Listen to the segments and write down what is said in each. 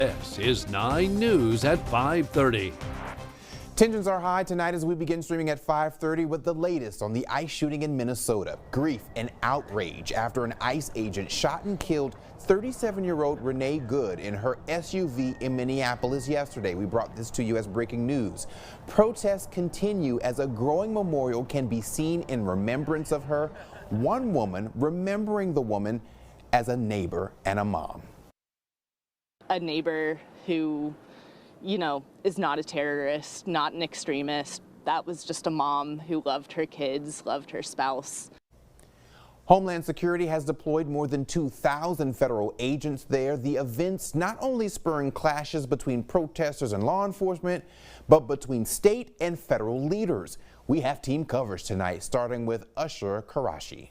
This is 9 News at 5:30. Tensions are high tonight as we begin streaming at 5:30 with the latest on the ICE shooting in Minnesota. Grief and outrage after an ICE agent shot and killed 37-year-old Renee Good in her SUV in Minneapolis yesterday. We brought this to you as breaking news. Protests continue as a growing memorial can be seen in remembrance of her. One woman remembering the woman as a neighbor and a mom. A neighbor who, is not a terrorist, not an extremist. That was just a mom who loved her kids, loved her spouse. Homeland Security has deployed more than 2,000 federal agents there. The events not only spurring clashes between protesters and law enforcement, but between state and federal leaders. We have team coverage tonight, starting with Usher Karashi.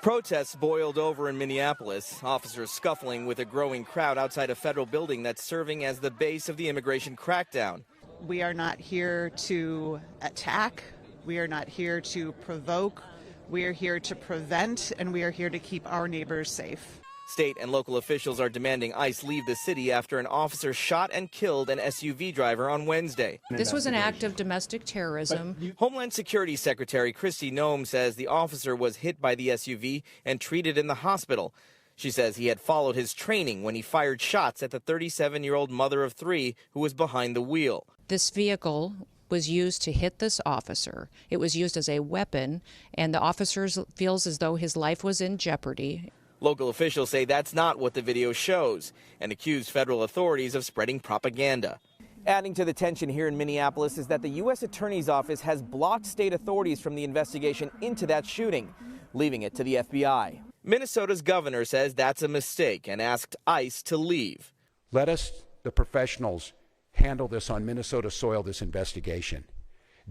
Protests boiled over in Minneapolis, officers scuffling with a growing crowd outside a federal building that's serving as the base of the immigration crackdown. We are not here to attack. We are not here to provoke. We are here to prevent, and we are here to keep our neighbors safe. State and local officials are demanding ICE leave the city after an officer shot and killed an SUV driver on Wednesday. This was an act of domestic terrorism. Homeland Security Secretary Kristi Noem says the officer was hit by the SUV and treated in the hospital. She says he had followed his training when he fired shots at the 37-year-old mother of 3 who was behind the wheel. This vehicle was used to hit this officer. It was used as a weapon, and the officer feels as though his life was in jeopardy. Local officials say that's not what the video shows and accuse federal authorities of spreading propaganda. Adding to the tension here in Minneapolis is that the U.S. Attorney's Office has blocked state authorities from the investigation into that shooting, leaving it to the FBI. Minnesota's governor says that's a mistake and asked ICE to leave. Let us, the professionals, handle this on Minnesota soil, this investigation.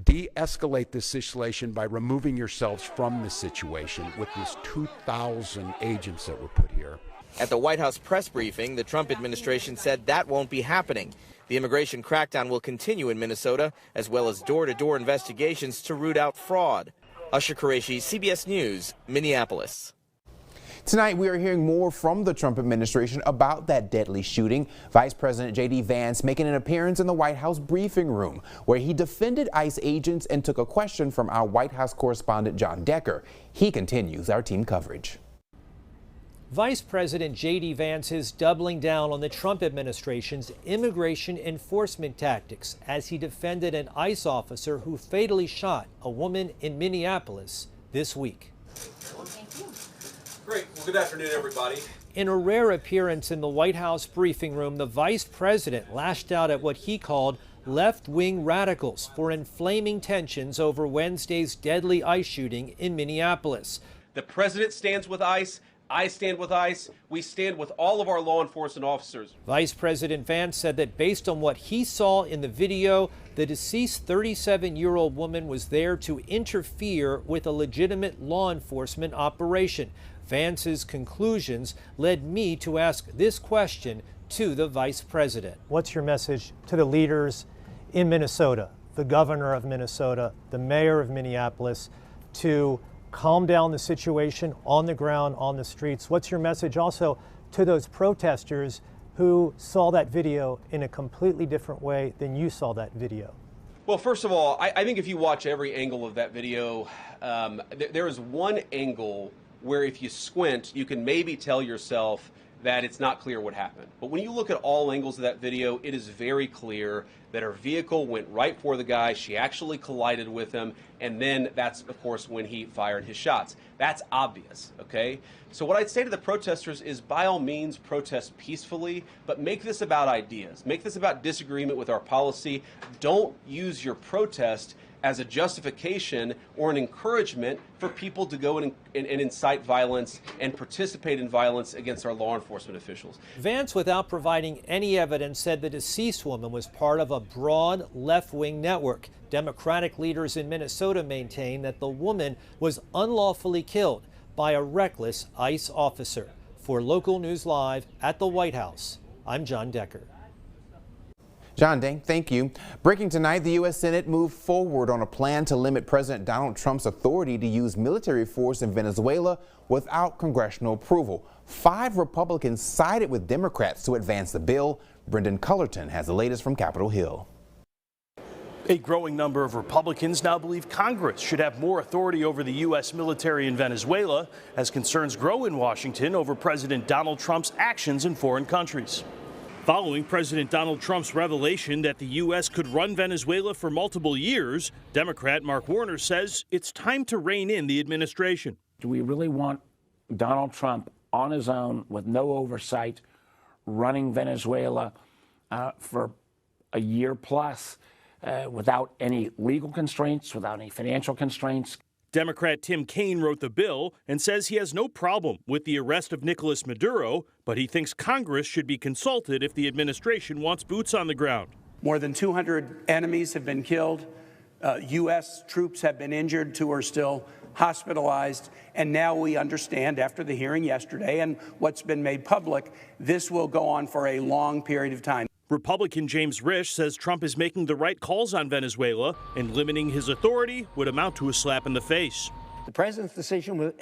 De-escalate this situation by removing yourselves from this situation with these 2,000 agents that were put here. At the White House press briefing, the Trump administration said that won't be happening. The immigration crackdown will continue in Minnesota, as well as door-to-door investigations to root out fraud. Usher Qureshi, CBS News, Minneapolis. Tonight, we are hearing more from the Trump administration about that deadly shooting. Vice President J.D. Vance making an appearance in the White House briefing room, where he defended ICE agents and took a question from our White House correspondent John Decker. He continues our team coverage. Vice President J.D. Vance is doubling down on the Trump administration's immigration enforcement tactics as he defended an ICE officer who fatally shot a woman in Minneapolis this week. Thank you. Great. Well, good afternoon, everybody. In a rare appearance in the White House briefing room, the vice president lashed out at what he called left-wing radicals for inflaming tensions over Wednesday's deadly ICE shooting in Minneapolis. The president stands with ICE. I stand with ICE. We stand with all of our law enforcement officers. Vice President Vance said that based on what he saw in the video, the deceased 37-year-old woman was there to interfere with a legitimate law enforcement operation. Vance's conclusions led me to ask this question to the vice president. What's your message to the leaders in Minnesota, the governor of Minnesota, the mayor of Minneapolis, to calm down the situation on the ground, on the streets? What's your message also to those protesters who saw that video in a completely different way than you saw that video? Well, first of all, I think if you watch every angle of that video, there is one angle where if you squint, you can maybe tell yourself that it's not clear what happened. But when you look at all angles of that video, it is very clear that her vehicle went right for the guy. She actually collided with him. And then that's, of course, when he fired his shots. That's obvious, okay? So what I'd say to the protesters is, by all means, protest peacefully, but make this about ideas. Make this about disagreement with our policy. Don't use your protest as a justification or an encouragement for people to go and incite violence and participate in violence against our law enforcement officials. Vance, without providing any evidence, said the deceased woman was part of a broad left-wing network. Democratic leaders in Minnesota maintain that the woman was unlawfully killed by a reckless ICE officer. For Local News Live at the White House, I'm John Decker. John Dang, thank you. Breaking tonight, the U.S. Senate moved forward on a plan to limit President Donald Trump's authority to use military force in Venezuela without congressional approval. 5 Republicans sided with Democrats to advance the bill. Brendan Cullerton has the latest from Capitol Hill. A growing number of Republicans now believe Congress should have more authority over the U.S. military in Venezuela as concerns grow in Washington over President Donald Trump's actions in foreign countries. Following President Donald Trump's revelation that the U.S. could run Venezuela for multiple years, Democrat Mark Warner says it's time to rein in the administration. Do we really want Donald Trump on his own with no oversight running Venezuela for a year plus without any legal constraints, without any financial constraints? Democrat Tim Kaine wrote the bill and says he has no problem with the arrest of Nicolas Maduro, but he thinks Congress should be consulted if the administration wants boots on the ground. More than 200 enemies have been killed. U.S. troops have been injured. 2 are still hospitalized. And now we understand, after the hearing yesterday and what's been made public, this will go on for a long period of time. Republican James Risch says Trump is making the right calls on Venezuela, and limiting his authority would amount to a slap in the face. The president's decision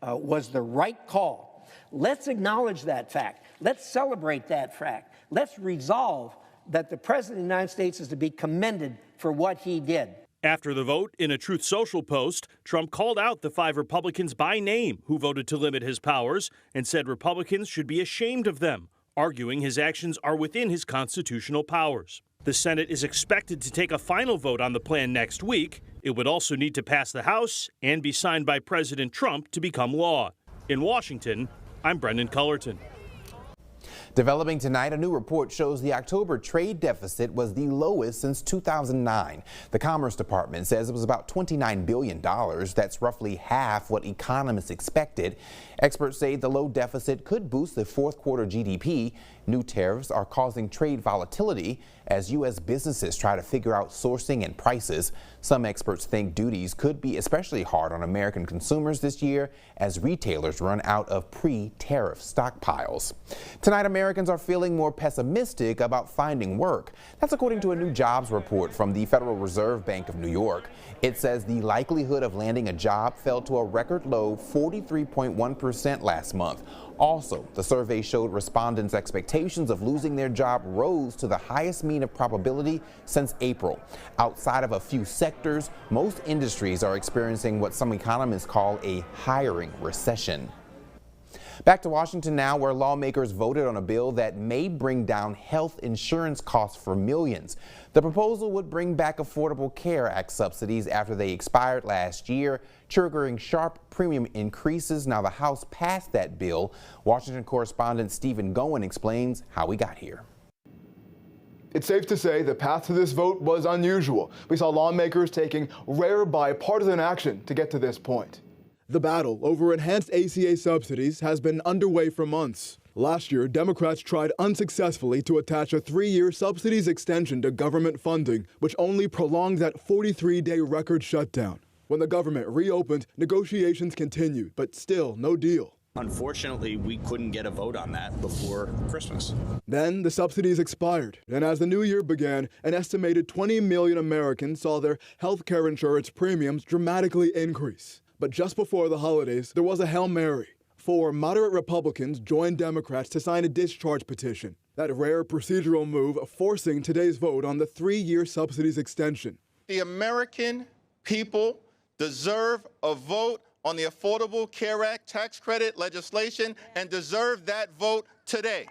was the right call. Let's acknowledge that fact. Let's celebrate that fact. Let's resolve that the president of the United States is to be commended for what he did. After the vote, in a Truth Social post, Trump called out the 5 Republicans by name who voted to limit his powers and said Republicans should be ashamed of them, arguing his actions are within his constitutional powers. The Senate is expected to take a final vote on the plan next week. It would also need to pass the House and be signed by President Trump to become law. In Washington, I'm Brendan Cullerton. Developing tonight, a new report shows the October trade deficit was the lowest since 2009. The Commerce Department says it was about $29 billion. That's roughly half what economists expected. Experts say the low deficit could boost the fourth quarter GDP. New tariffs are causing trade volatility as U.S. businesses try to figure out sourcing and prices. Some experts think duties could be especially hard on American consumers this year as retailers run out of pre-tariff stockpiles. Tonight, Americans are feeling more pessimistic about finding work. That's according to a new jobs report from the Federal Reserve Bank of New York. It says the likelihood of landing a job fell to a record low 43.1% last month. Also, the survey showed respondents' expectations of losing their job rose to the highest mean of probability since April. Outside of a few sectors, most industries are experiencing what some economists call a hiring recession. Back to Washington now, where lawmakers voted on a bill that may bring down health insurance costs for millions. The proposal would bring back Affordable Care Act subsidies after they expired last year, triggering sharp premium increases. Now the House passed that bill. Washington correspondent Stephen Goen explains how we got here. It's safe to say the path to this vote was unusual. We saw lawmakers taking rare bipartisan action to get to this point. The battle over enhanced ACA subsidies has been underway for months. Last year, Democrats tried unsuccessfully to attach a 3-year subsidies extension to government funding, which only prolonged that 43-day record shutdown. When the government reopened, negotiations continued, but still no deal. Unfortunately, we couldn't get a vote on that before Christmas. Then the subsidies expired, and as the new year began, an estimated 20 million Americans saw their health care insurance premiums dramatically increase. But just before the holidays, there was a Hail Mary. 4 moderate Republicans joined Democrats to sign a discharge petition. That rare procedural move forcing today's vote on the 3-year subsidies extension. The American people deserve a vote on the Affordable Care Act tax credit legislation and deserve that vote today.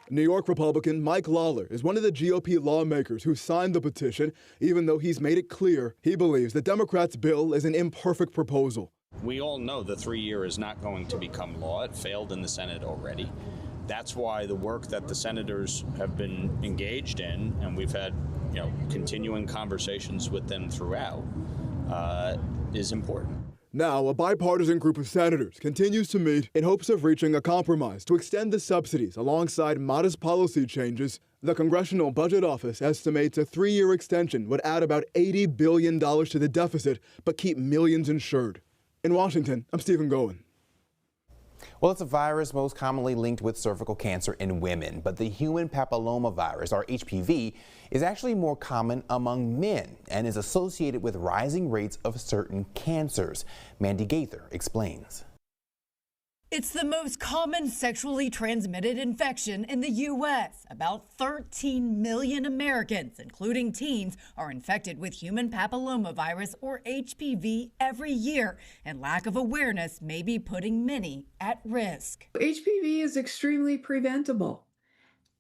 New York Republican Mike Lawler is one of the GOP lawmakers who signed the petition, even though he's made it clear he believes the Democrats' bill is an imperfect proposal. We all know the 3-year is not going to become law. It failed in the Senate already. That's why the work that the senators have been engaged in, and we've had, continuing conversations with them throughout, is important. Now, a bipartisan group of senators continues to meet in hopes of reaching a compromise to extend the subsidies alongside modest policy changes. The Congressional Budget Office estimates a 3-year extension would add about $80 billion to the deficit, but keep millions insured. In Washington, I'm Stephen Goen. Well, it's a virus most commonly linked with cervical cancer in women, but the human papillomavirus, or HPV, is actually more common among men and is associated with rising rates of certain cancers. Mandy Gaither explains. It's the most common sexually transmitted infection in the U.S. About 13 million Americans, including teens, are infected with human papillomavirus, or HPV, every year, and lack of awareness may be putting many at risk. HPV is extremely preventable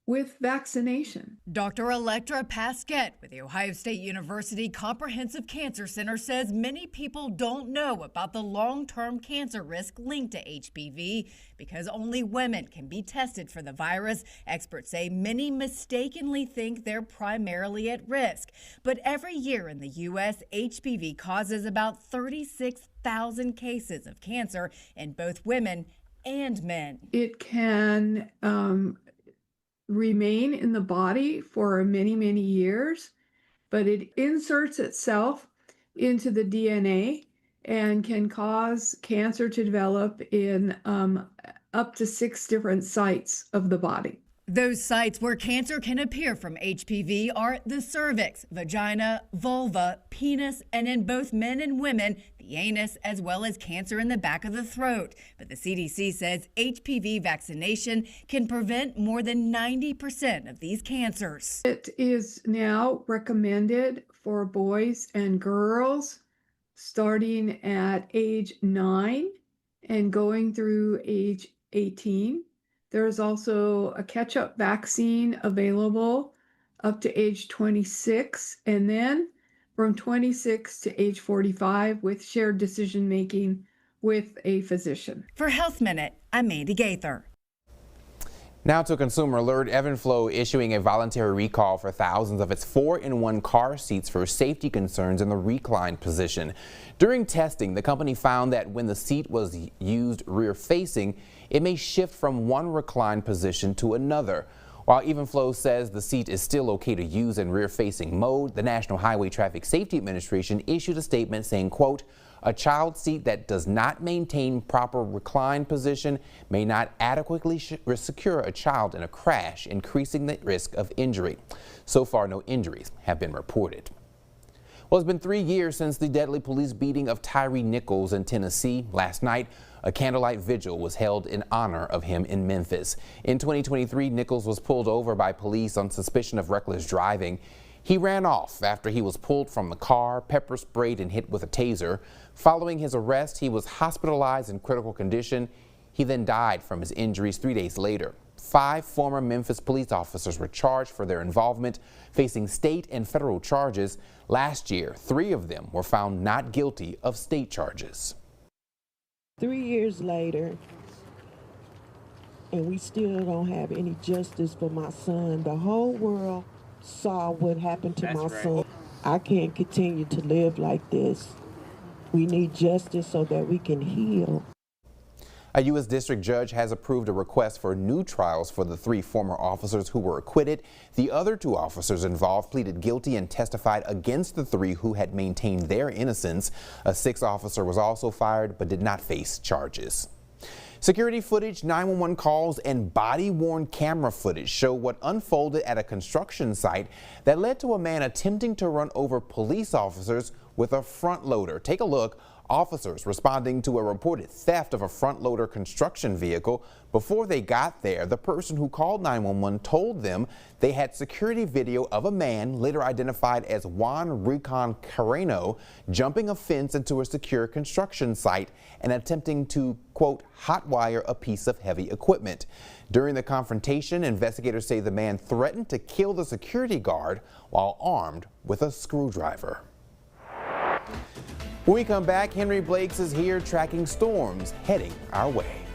with vaccination. Dr. Electra Pasquette with the Ohio State University Comprehensive Cancer Center says many people don't know about the long-term cancer risk linked to HPV because only women can be tested for the virus. Experts say many mistakenly think they're primarily at risk. But every year in the U.S., HPV causes about 36,000 cases of cancer in both women and men. It can remain in the body for many, many years, but it inserts itself into the DNA and can cause cancer to develop in up to 6 different sites of the body. Those sites where cancer can appear from HPV are the cervix, vagina, vulva, penis, and in both men and women, the anus, as well as cancer in the back of the throat. But the CDC says HPV vaccination can prevent more than 90% of these cancers. It is now recommended for boys and girls starting at age 9 and going through age 18. There is also a catch-up vaccine available up to age 26, and then from 26 to age 45 with shared decision-making with a physician. For Health Minute, I'm Mandy Gaither. Now to a consumer alert. Evenflo issuing a voluntary recall for thousands of its 4-in-1 car seats for safety concerns in the reclined position. During testing, the company found that when the seat was used rear-facing, it may shift from one reclined position to another. While Evenflo says the seat is still okay to use in rear-facing mode, the National Highway Traffic Safety Administration issued a statement saying, quote, "A child seat that does not maintain proper recline position may not adequately secure a child in a crash, increasing the risk of injury." So far, no injuries have been reported. Well, it's been 3 years since the deadly police beating of Tyree Nichols in Tennessee. Last night, a candlelight vigil was held in honor of him in Memphis. In 2023, Nichols was pulled over by police on suspicion of reckless driving. He ran off after he was pulled from the car, pepper sprayed, and hit with a taser. Following his arrest, he was hospitalized in critical condition. He then died from his injuries 3 days later. 5 former Memphis police officers were charged for their involvement, facing state and federal charges. Last year, 3 of them were found not guilty of state charges. 3 years later, and we still don't have any justice for my son. The whole world saw what happened to my son. I can't continue to live like this. We need justice so that we can heal. A U.S. district judge has approved a request for new trials for the 3 former officers who were acquitted. The other 2 officers involved pleaded guilty and testified against the 3 who had maintained their innocence. A 6th officer was also fired but did not face charges. Security footage, 911 calls, and body-worn camera footage show what unfolded at a construction site that led to a man attempting to run over police officers with a front loader. Take a look. Officers responding to a reported theft of a front loader construction vehicle. Before they got there, the person who called 911 told them they had security video of a man, later identified as Juan Recon Carreno, jumping a fence into a secure construction site and attempting to, quote, hotwire a piece of heavy equipment. During the confrontation, investigators say the man threatened to kill the security guard while armed with a screwdriver. When we come back, Henry Blakes is here tracking storms heading our way.